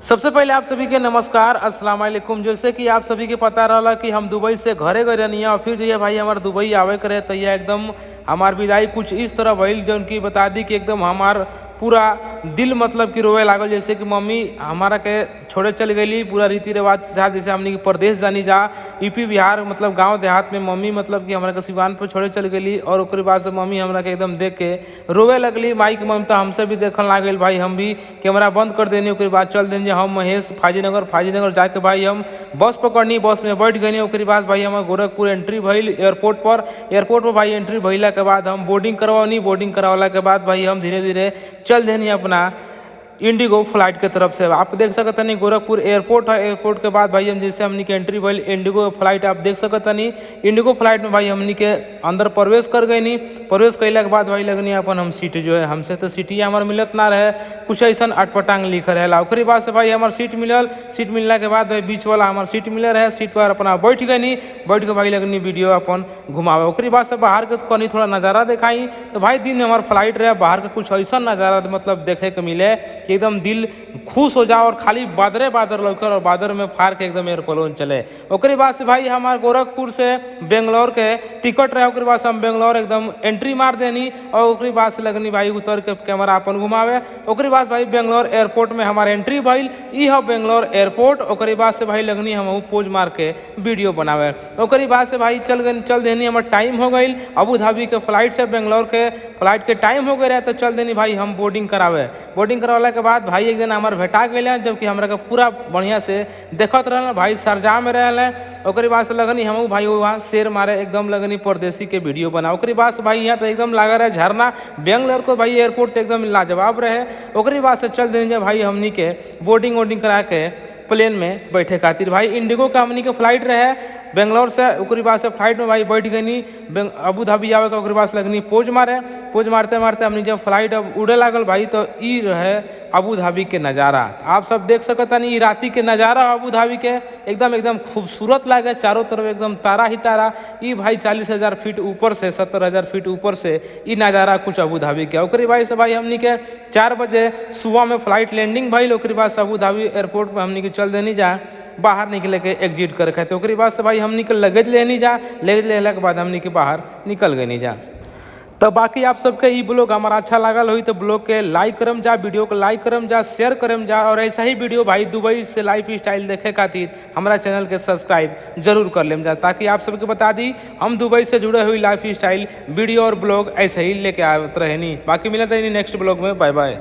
सबसे पहले आप सभी के नमस्कार, अस्सलाम वालेकुम। जैसे कि आप सभी के पता रहा कि हम दुबई से घरे गए रहनी और फिर जो भाई हमारे दुबई आवे करे तो यह एकदम हमार विदाई कुछ इस तरह भइल जो उनकी बता दी कि एकदम हमार पूरा दिल मतलब कि रोवे लागल। जैसे कि मम्मी हमारा के छोड़े चल गई पूरा रीति रिवाज के साथ, जैसे हमने प्रदेश जानी जा यूपी बिहार मतलब गांव देहात में मम्मी मतलब कि हमारा के सिवान पर छोड़े चल गई और ओकरे बाद से मम्मी हमरा के एकदम देख के रोवे लगली। माई के ममता हमसे भी देखल ना गई भाई, हम भी कैमरा बंद कर देनी। ओकरे बाद चल देनी हम महेश फाजीनगर जाके भाई हम बस पकड़नी, बस में बैठ गई। ओकरे बाद भाई हम गोरखपुर एंट्री भइल एयरपोर्ट पर भाई एंट्री भइला के बाद हम बोर्डिंग करवानी। बोर्डिंग करवाला के बाद भाई हम धीरे धीरे चल देनी अपना इंडिगो फ्लाइट के तरफ से। आप देख सकते नहीं गोरखपुर एयरपोर्ट है। एयरपोर्ट के बाद भाई हम जैसे हमनी के एंट्री भइल इंडिगो फ्लाइट, आप देख सकते नहीं इंडिगो फ्लाइट में भाई हमनी के अंदर प्रवेश कर गई। नहीं प्रवेश कैला के बाद भाई लगनी अपन हम सीट जो है हमसे तो सीटिया हमारे मिलत ना रहे, कुछ ऐसा अटपटांग लिखल है। ओकरे बाद से भाई हमारे सीट मिलल। सीट मिलला के बाद भाई बीच वाला हमारे सीट मिले रहे, सीट पर अपना बैठ गई। बैठ के भाई लगनी वीडियो अपन घुमावे। ओकरे बाद से बाहर के कनी थोड़ा नज़ारा दिखाई तो भाई दिन में हमारा फ्लाइट रहे, बाहर के कुछ ऐसा नज़ारा मतलब देखे के मिले कि एकदम दिल खुश हो जाओ और खाली बादर लौकर और बादर में फाड़ के एकदम एयरप्लेन चले। ओकरे बाद से भाई हमारे गोरखपुर से बेंगलोर के टिकट रहे। ओकरे बाद से हम बेंगलोर एकदम एंट्री मार देनी और ओकरे बाद से लगनी भाई उतर के कैमरा अपन घुमावे। ओकरे बाद भाई बेंगलोर एयरपोर्ट में हमारे एंट्री भइल। ई है बेंगलोर एयरपोर्ट। ओकरे बाद से भाई लगनी हम पोज मार के वीडियो बनावे। ओकरे बाद से भाई चल देनी हमारे टाइम हो गई अबू धाबी के फ्लाइट से बेंगलोर के फ्लाइट के टाइम हो गए रहे तो चल देनी भाई हम बोर्डिंग करावे। बोर्डिंग करवाला के बाद भाई एक दिन हमारे भेटा गए जबकि हमरा के पूरा बढ़िया से देखत रहे भाई सरजा में रहे। ओकरे बाद से लगनी हम भाई वहाँ शेर मारे एकदम लगनी परदेसी के वीडियो बना। ओकरे बाद से भाई यहाँ तो एकदम लगा रहे झरना। बेंगलोर को भाई एयरपोर्ट तो एकदम लाजवाब रहे। ओकरे बाद से चल देनी भाई हमनी के बोर्डिंग करा के प्लेन में बैठे खातिर भाई इंडिगो का हमनी के फ्लाइट रहे बेंगलोर से। ओकरे बाद से फ्लाइट में भाई बैठ गई अबू धाबी आवे के। ओकरे बाद से लगनी पोज मारते मारते हमनी जब फ्लाइट अब उड़े लागल भाई तो ई रहे अबू धाबी के नज़ारा। आप सब देख सकता नहीं राती के नज़ारा अबू धाबी के एकदम खूबसूरत लागे। चारों तरफ एकदम तारा ही तारा। ई भाई 40,000 फीट ऊपर से 70,000 फीट ऊपर से ई नज़ारा कुछ अबू धाबी के। ओकरे बाद से भाई हमनी के 4 बजे सुबह में फ्लाइट लैंडिंग भइल। ओकरे बाद से अबू धाबी एयरपोर्ट पर हमनी के चल देनी जा बाहर निकले के एग्जिट करे खातिर। ओकरे बाद से भाई हमनी के लगेज लेनी जा, लगेज लेला के बाद हमनी के बाहर निकल गई जा। तो बाकी आप सबके ई ब्लॉग हमारा अच्छा लागल हुई तो ब्लॉग के लाइक करम जा, वीडियो को लाइक करम जा, शेयर करम जा और ऐसा ही वीडियो भाई दुबई से लाइफ स्टाइल देखे खातिर हमारा चैनल के सब्सक्राइब जरूर कर लेम जा, ताकि आप सबके बता दी हम दुबई से जुड़े हुई लाइफ स्टाइल वीडियो और ब्लॉग ऐसे ही लेके आते रहनी। बाकी मिलते हैं नेक्स्ट ब्लॉग में। Bye by.